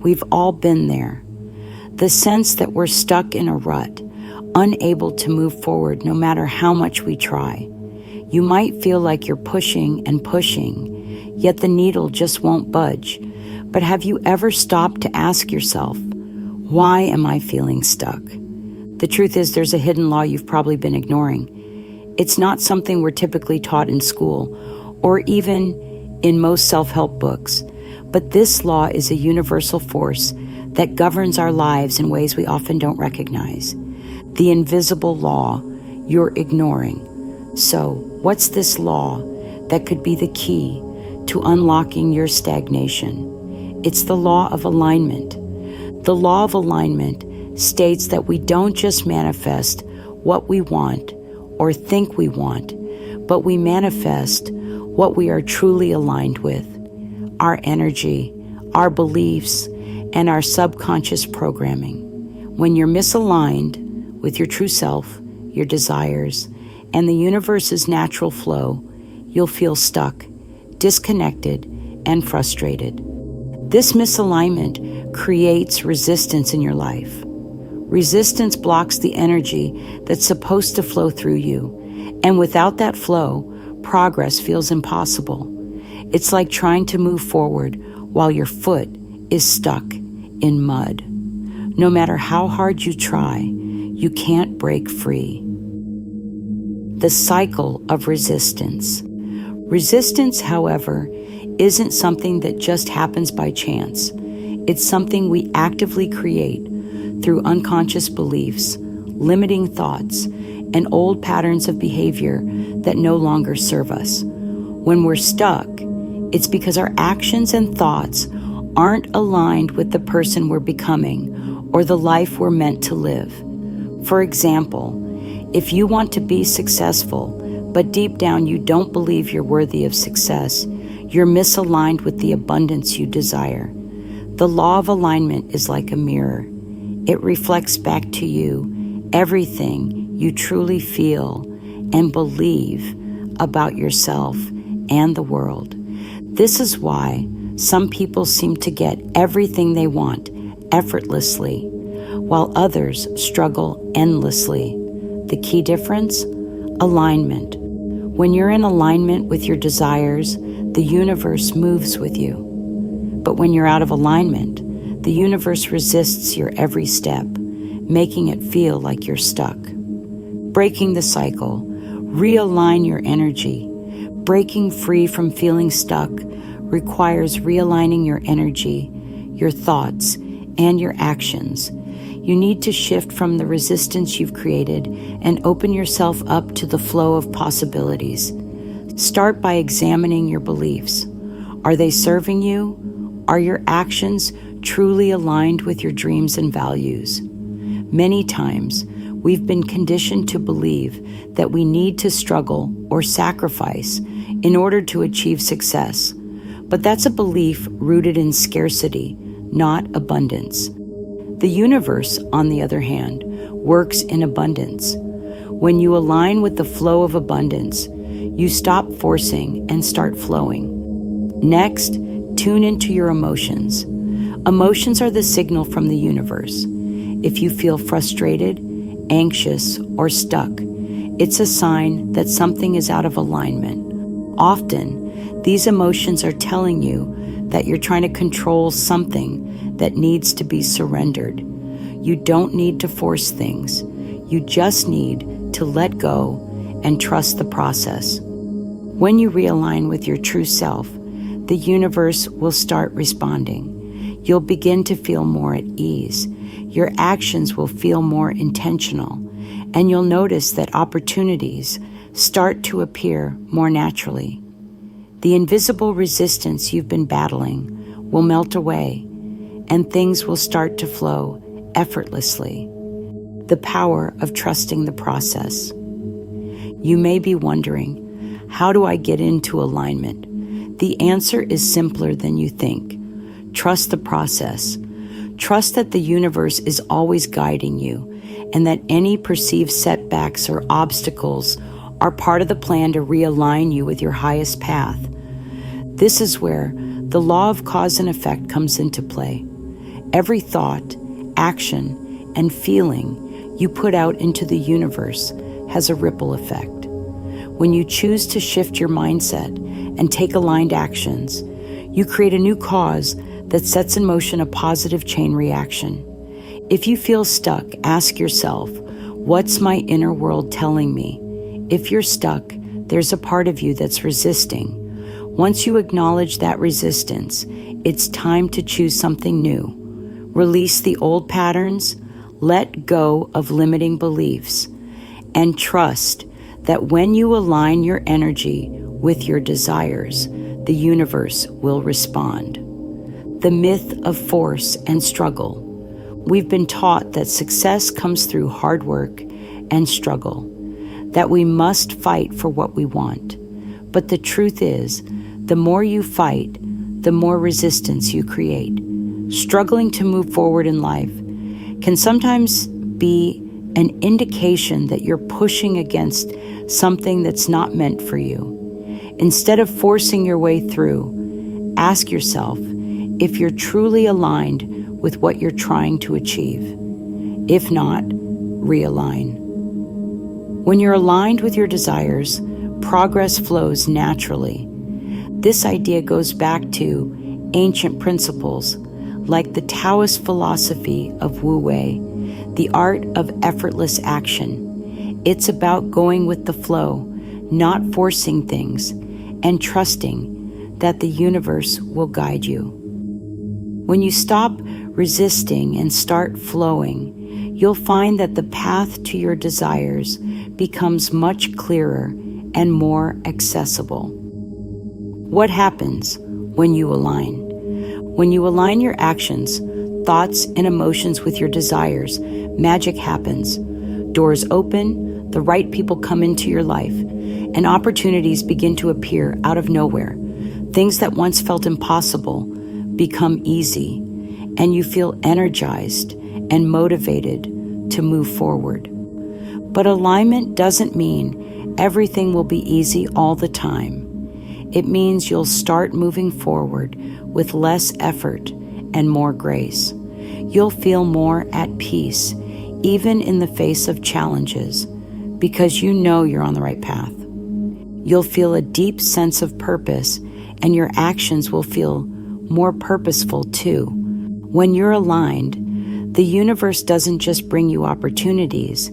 We've all been there. The sense that we're stuck in a rut, unable to move forward no matter how much we try. You might feel like you're pushing and pushing, yet the needle just won't budge. But have you ever stopped to ask yourself, why am I feeling stuck? The truth is, there's a hidden law you've probably been ignoring. It's not something we're typically taught in school or even in most self-help books, but this law is a universal force that governs our lives in ways we often don't recognize. The invisible law you're ignoring. So, what's this law that could be the key to unlocking your stagnation? It's the law of alignment. The law of alignment states that we don't just manifest what we want or think we want, but we manifest what we are truly aligned with, our energy, our beliefs, and our subconscious programming. When you're misaligned with your true self, your desires, and the universe's natural flow, you'll feel stuck, disconnected, and frustrated. This misalignment creates resistance in your life. Resistance blocks the energy that's supposed to flow through you, and without that flow, progress feels impossible. It's like trying to move forward while your foot is stuck in mud. No matter how hard you try, you can't break free. The cycle of resistance. Resistance, however, isn't something that just happens by chance. It's something we actively create through unconscious beliefs, limiting thoughts, and old patterns of behavior that no longer serve us. When we're stuck, it's because our actions and thoughts aren't aligned with the person we're becoming or the life we're meant to live. For example, if you want to be successful, but deep down you don't believe you're worthy of success, you're misaligned with the abundance you desire. The law of alignment is like a mirror. It reflects back to you everything you truly feel and believe about yourself and the world. This is why some people seem to get everything they want effortlessly, while others struggle endlessly. The key difference? Alignment. When you're in alignment with your desires, the universe moves with you. But when you're out of alignment, the universe resists your every step, making it feel like you're stuck. Breaking the cycle. Realign your energy. Breaking free from feeling stuck requires realigning your energy, your thoughts, and your actions. You need to shift from the resistance you've created and open yourself up to the flow of possibilities. Start by examining your beliefs. Are they serving you? Are your actions truly aligned with your dreams and values? Many times, we've been conditioned to believe that we need to struggle or sacrifice in order to achieve success. But that's a belief rooted in scarcity, not abundance. The universe, on the other hand, works in abundance. When you align with the flow of abundance, you stop forcing and start flowing. Next, tune into your emotions. Emotions are the signal from the universe. If you feel frustrated, anxious, or stuck, it's a sign that something is out of alignment. Often, these emotions are telling you that you're trying to control something that needs to be surrendered. You don't need to force things. You just need to let go and trust the process. When you realign with your true self, the universe will start responding. You'll begin to feel more at ease. Your actions will feel more intentional, and you'll notice that opportunities start to appear more naturally. The invisible resistance you've been battling will melt away, and things will start to flow effortlessly. The power of trusting the process. You may be wondering, how do I get into alignment? The answer is simpler than you think. Trust the process. Trust that the universe is always guiding you, and that any perceived setbacks or obstacles are part of the plan to realign you with your highest path. This is where the law of cause and effect comes into play. Every thought, action, and feeling you put out into the universe has a ripple effect. When you choose to shift your mindset and take aligned actions, you create a new cause that sets in motion a positive chain reaction. If you feel stuck, ask yourself, what's my inner world telling me? If you're stuck, there's a part of you that's resisting. Once you acknowledge that resistance, it's time to choose something new. Release the old patterns, let go of limiting beliefs, and trust that when you align your energy with your desires, the universe will respond. The myth of force and struggle. We've been taught that success comes through hard work and struggle, that we must fight for what we want. But the truth is, the more you fight, the more resistance you create. Struggling to move forward in life can sometimes be an indication that you're pushing against something that's not meant for you. Instead of forcing your way through, ask yourself if you're truly aligned with what you're trying to achieve. If not, realign. When you're aligned with your desires, progress flows naturally. This idea goes back to ancient principles like the Taoist philosophy of Wu Wei, the art of effortless action. It's about going with the flow, not forcing things, and trusting that the universe will guide you. When you stop resisting and start flowing, you'll find that the path to your desires becomes much clearer and more accessible. What happens when you align? When you align your actions, thoughts, and emotions with your desires, magic happens. Doors open, the right people come into your life, and opportunities begin to appear out of nowhere. Things that once felt impossible become easy, and you feel energized and motivated to move forward. But alignment doesn't mean everything will be easy all the time. It means you'll start moving forward with less effort and more grace. You'll feel more at peace, even in the face of challenges, because you know you're on the right path. You'll feel a deep sense of purpose, and your actions will feel more purposeful too. When you're aligned, the universe doesn't just bring you opportunities,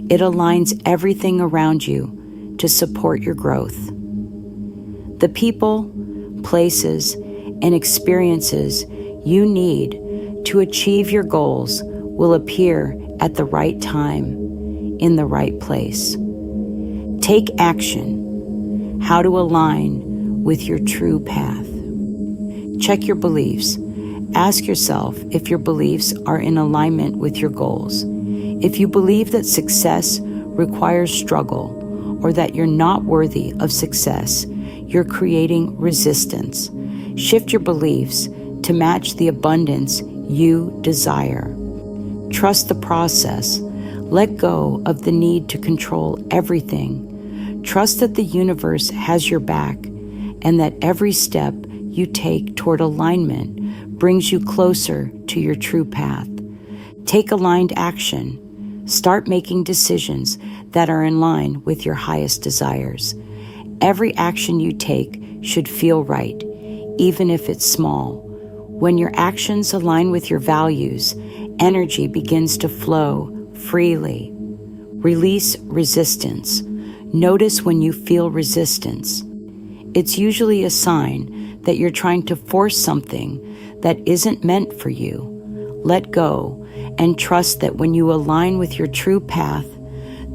it aligns everything around you to support your growth. The people, places, and experiences you need to achieve your goals will appear at the right time, in the right place. Take action. How to align with your true path. Check your beliefs. Ask yourself if your beliefs are in alignment with your goals. If you believe that success requires struggle, or that you're not worthy of success, you're creating resistance. Shift your beliefs to match the abundance you desire. Trust the process. Let go of the need to control everything. Trust that the universe has your back and that every step you take toward alignment brings you closer to your true path. Take aligned action. Start making decisions that are in line with your highest desires. Every action you take should feel right, even if it's small. When your actions align with your values, energy begins to flow freely. Release resistance. Notice when you feel resistance. It's usually a sign that you're trying to force something that isn't meant for you. Let go and trust that when you align with your true path,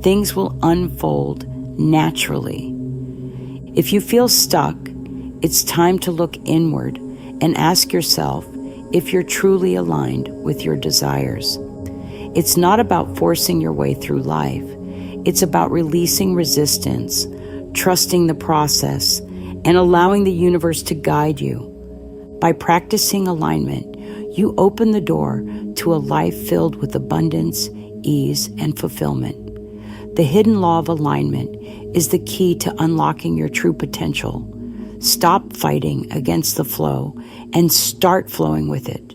things will unfold naturally. If you feel stuck, it's time to look inward and ask yourself if you're truly aligned with your desires. It's not about forcing your way through life. It's about releasing resistance, trusting the process, and allowing the universe to guide you. By practicing alignment, you open the door to a life filled with abundance, ease, and fulfillment. The hidden law of alignment is the key to unlocking your true potential. Stop fighting against the flow and start flowing with it.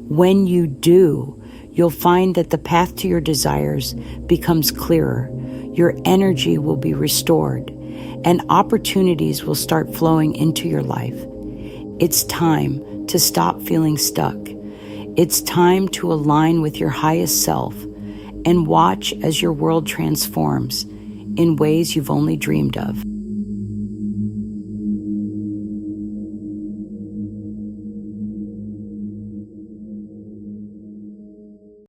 When you do, you'll find that the path to your desires becomes clearer, your energy will be restored, and opportunities will start flowing into your life. It's time to stop feeling stuck. It's time to align with your highest self and watch as your world transforms in ways you've only dreamed of.